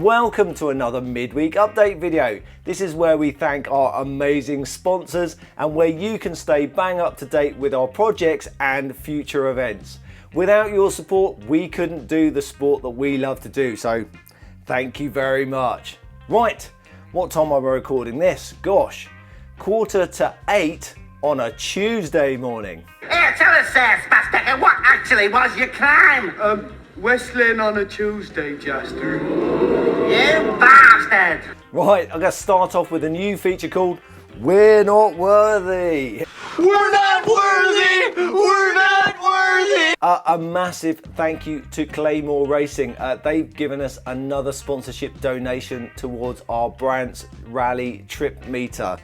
Welcome to another midweek update video. This is where we thank our amazing sponsors and where you can stay bang up to date with our projects and future events. Without your support, we couldn't do the sport that we love to do, so thank you very much. Right, what time am I recording this? Gosh, 7:45 on a Tuesday morning. Here, tell us, Spasticker, what actually was your crime? Whistling on a Tuesday, Jester. You bastard! Right, I'm going to start off with a new feature called We're Not Worthy. We're not worthy! We're not worthy! A massive thank you to Claymore Racing. They've given us another sponsorship donation towards our Brant's Rally trip meter.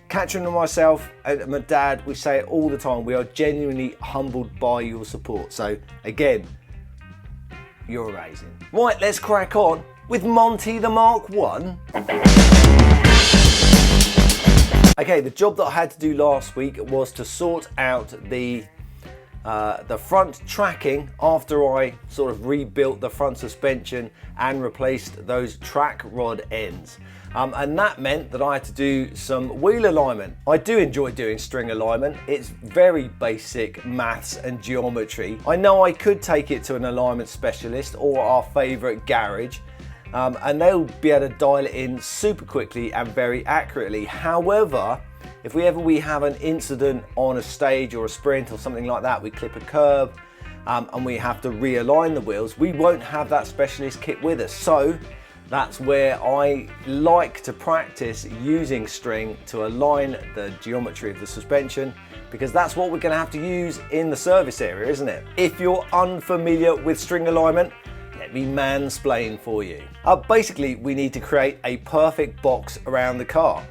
Catherine and myself and my dad, we say it all the time, we are genuinely humbled by your support. So again, you're amazing. Right, let's crack on with Monty the Mark 1. Okay, the job that I had to do last week was to sort out the front tracking after I sort of rebuilt the front suspension and replaced those track rod ends. And that meant that I had to do some wheel alignment. I do enjoy doing string alignment. It's very basic maths and geometry. I know I could take it to an alignment specialist or our favorite garage, and they'll be able to dial it in super quickly and very accurately. However, if we have an incident on a stage or a sprint or something like that, we clip a curb and we have to realign the wheels, we won't have that specialist kit with us. So that's where I like to practice using string to align the geometry of the suspension, because that's what we're going to have to use in the service area, isn't it? If you're unfamiliar with string alignment, let me mansplain for you. Basically, we need to create a perfect box around the car.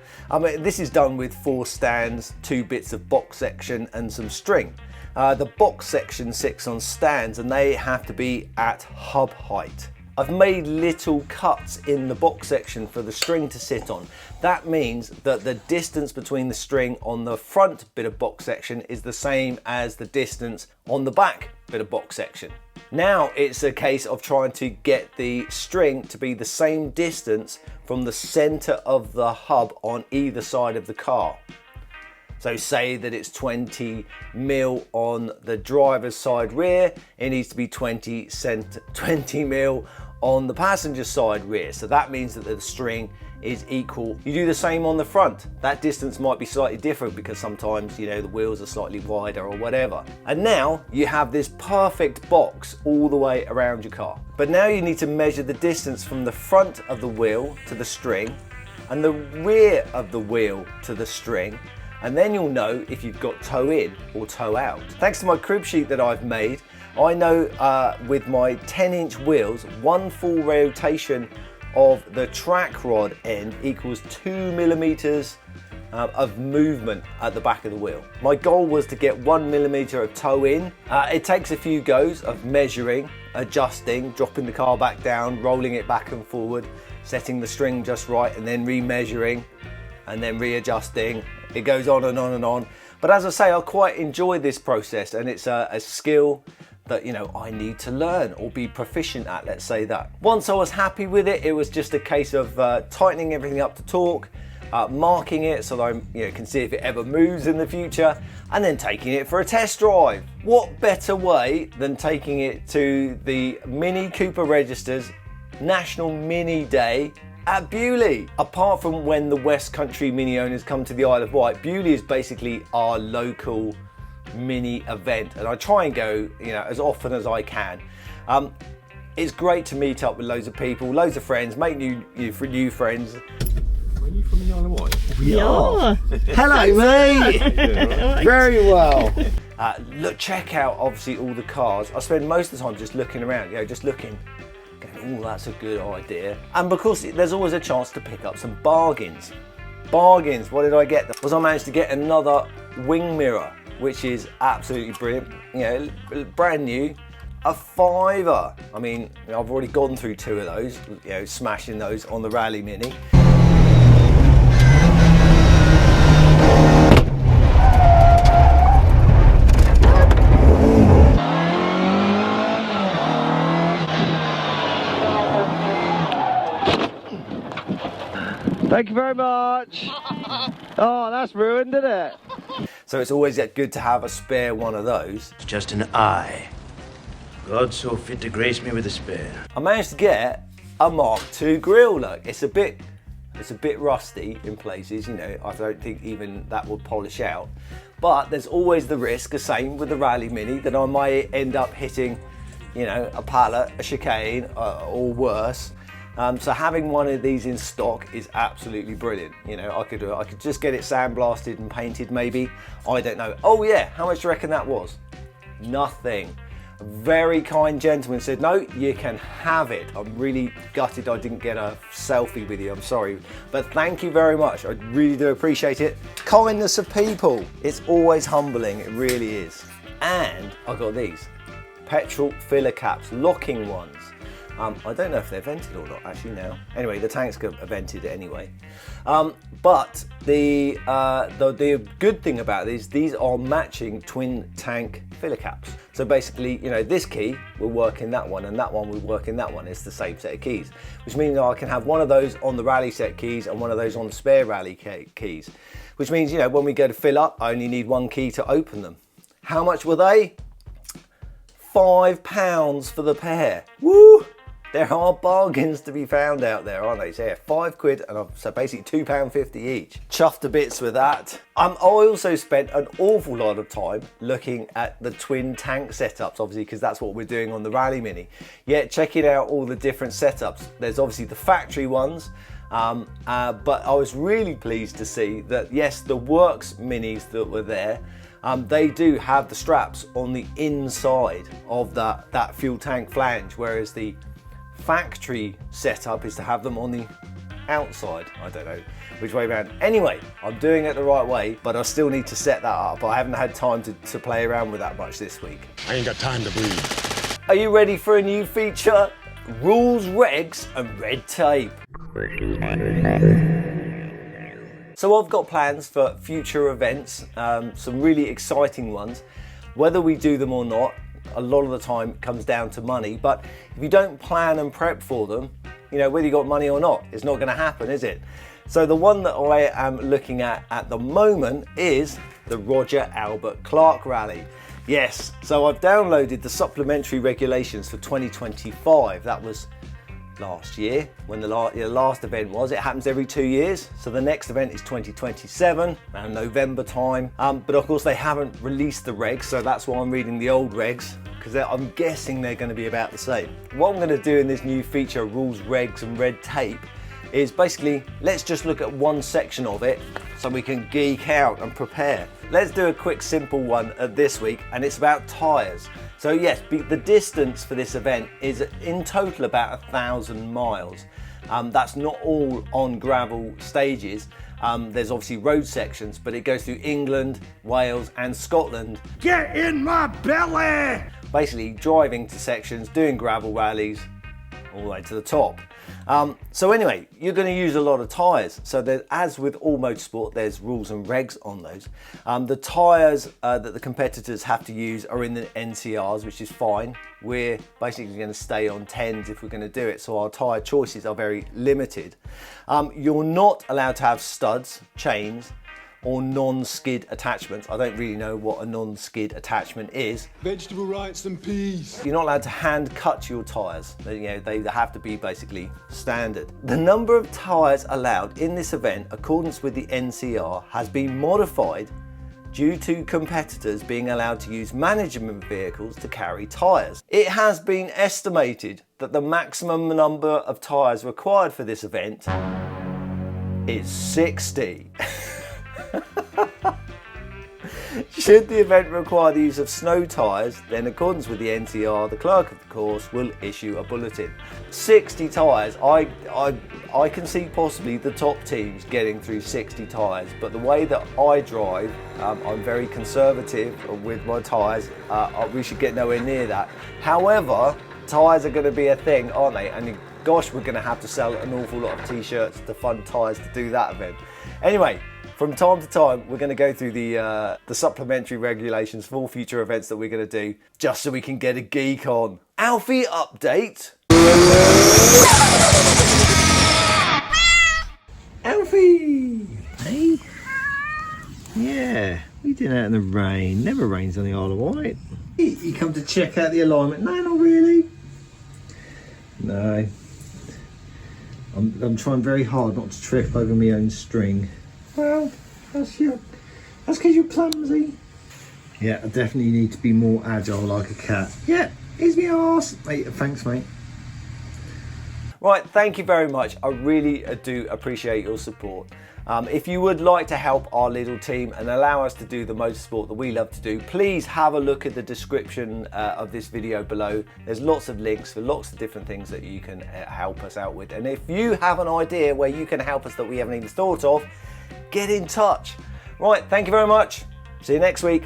This is done with 4 stands, 2 bits of box section and some string. The box section sits on stands and they have to be at hub height. I've made little cuts in the box section for the string to sit on. That means that the distance between the string on the front bit of box section is the same as the distance on the back bit of box section. Now it's a case of trying to get the string to be the same distance from the center of the hub on either side of the car. So say that it's 20 mil on the driver's side rear, it needs to be 20 mil on the passenger side rear. So that means that the string is equal. You do the same on the front. That distance might be slightly different because sometimes, you know, the wheels are slightly wider or whatever. And now you have this perfect box all the way around your car. But now you need to measure the distance from the front of the wheel to the string and the rear of the wheel to the string. And then you'll know if you've got toe in or toe out. Thanks to my crib sheet that I've made, I know with my 10-inch wheels, 1 full rotation of the track rod end equals 2 millimeters of movement at the back of the wheel. My goal was to get 1 millimeter of toe in. It takes a few goes of measuring, adjusting, dropping the car back down, rolling it back and forward, setting the string just right, and then remeasuring and then readjusting. It goes on and on and on. But as I say, I quite enjoy this process, and it's a skill that, you know, I need to learn or be proficient at, let's say that. Once I was happy with it, it was just a case of tightening everything up to torque, marking it so that I can see if it ever moves in the future, and then taking it for a test drive. What better way than taking it to the Mini Cooper Registers National Mini Day at Beaulieu. Apart from when the West Country Mini owners come to the Isle of Wight, Beaulieu is basically our local mini event, and I try and go, you know, as often as I can. It's great to meet up with loads of people, loads of friends, make new friends. Are you from the Isle of Wight? We are. Hello, mate. Very well. Look, check out obviously all the cars. I spend most of the time just looking around, just looking. Oh, that's a good idea. And because there's always a chance to pick up some bargains. Bargains, what did I get? Was I managed to get another wing mirror, which is absolutely brilliant. Brand new, a £5. I mean, I've already gone through 2 of those, smashing those on the Rally Mini. Thank you very much. Oh, that's ruined, isn't it? So it's always good to have a spare one of those. It's just an eye. God so fit to grace me with a spare. I managed to get a Mark II grill. Look, it's a bit rusty in places, you know. I don't think even that would polish out. But there's always the risk, the same with the Rally Mini, that I might end up hitting, you know, a pallet, a chicane, or worse. So having one of these in stock is absolutely brilliant. You know, I could just get it sandblasted and painted maybe. I don't know. Oh yeah, how much do you reckon that was? Nothing. A very kind gentleman said, no, you can have it. I'm really gutted I didn't get a selfie with you, I'm sorry. But thank you very much, I really do appreciate it. Kindness of people, it's always humbling, it really is. And I got these, petrol filler caps, locking ones. I don't know if they're vented or not actually now. Anyway, the tanks are vented anyway. But the good thing about these are matching twin tank filler caps. So basically, you know, this key will work in that one and that one will work in that one. It's the same set of keys, which means I can have one of those on the rally set keys and one of those on the spare rally keys, which means, you know, when we go to fill up, I only need one key to open them. How much were they? £5 for the pair. Woo! There are bargains to be found out there, aren't they? So yeah, £5 and so basically £2.50 each. Chuffed to bits with that. I also spent an awful lot of time looking at the twin tank setups, obviously, because that's what we're doing on the Rally Mini. Yeah, checking out all the different setups. There's obviously the factory ones, but I was really pleased to see that, yes, the Works Minis that were there, they do have the straps on the inside of that fuel tank flange, whereas the factory setup is to have them on the outside. I don't know which way around. Anyway, I'm doing it the right way, but I still need to set that up. I haven't had time to play around with that much this week. I ain't got time to breathe. Are you ready for a new feature? Rules, regs, and red tape. So I've got plans for future events, some really exciting ones. Whether we do them or not, a lot of the time it comes down to money, but if you don't plan and prep for them, you know, whether you got money or not, it's not going to happen, is it? So the one that I am looking at the moment is the Roger Albert Clark Rally. Yes, so I've downloaded the supplementary regulations for 2025. That was last year when the last event was. It happens every 2 years, so the next event is 2027 around November time, but of course they haven't released the regs, so that's why I'm reading the old regs, because I'm guessing they're going to be about the same. What I'm going to do in this new feature, rules, regs and red tape, is basically let's just look at one section of it so we can geek out and prepare. Let's do a quick simple one this week, and it's about tyres. So yes, the distance for this event is in total about 1,000 miles. That's not all on gravel stages. There's obviously road sections, but it goes through England, Wales and Scotland. Get in my belly! Basically driving to sections, doing gravel rallies, all the way to the top. So anyway, you're going to use a lot of tyres. So as with all motorsport, there's rules and regs on those. The tyres that the competitors have to use are in the NCRs, which is fine. We're basically going to stay on 10s if we're going to do it. So our tyre choices are very limited. You're not allowed to have studs, chains, or non-skid attachments. I don't really know what a non-skid attachment is. Vegetable rights and peas. You're not allowed to hand cut your tyres. They have to be basically standard. The number of tyres allowed in this event, accordance with the NCR, has been modified due to competitors being allowed to use management vehicles to carry tyres. It has been estimated that the maximum number of tyres required for this event is 60. Should the event require the use of snow tyres, then in accordance with the NCR, the clerk of the course will issue a bulletin. 60 tyres, I can see possibly the top teams getting through 60 tyres, but the way that I drive, I'm very conservative with my tyres. We should get nowhere near that. However, tyres are going to be a thing, aren't they? And gosh, we're going to have to sell an awful lot of t-shirts to fund tyres to do that event. Anyway, from time to time, we're going to go through the supplementary regulations for all future events that we're going to do, just so we can get a geek on. Alfie update. Alfie Whee! Hey? Yeah, we did out in the rain. Never rains on the Isle of Wight. You come to check out the alignment? No, not really. No. I'm trying very hard not to trip over my own string. Well, that's because you're clumsy. Yeah, I definitely need to be more agile like a cat. Yeah, here's my arse. Mate, thanks, mate. Right, thank you very much. I really do appreciate your support. If you would like to help our little team and allow us to do the motorsport that we love to do, please have a look at the description of this video below. There's lots of links for lots of different things that you can help us out with. And if you have an idea where you can help us that we haven't even thought of, get in touch. Right, thank you very much. See you next week.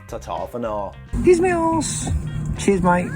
Ta-ta for now. Here's my arse. Cheers, mate.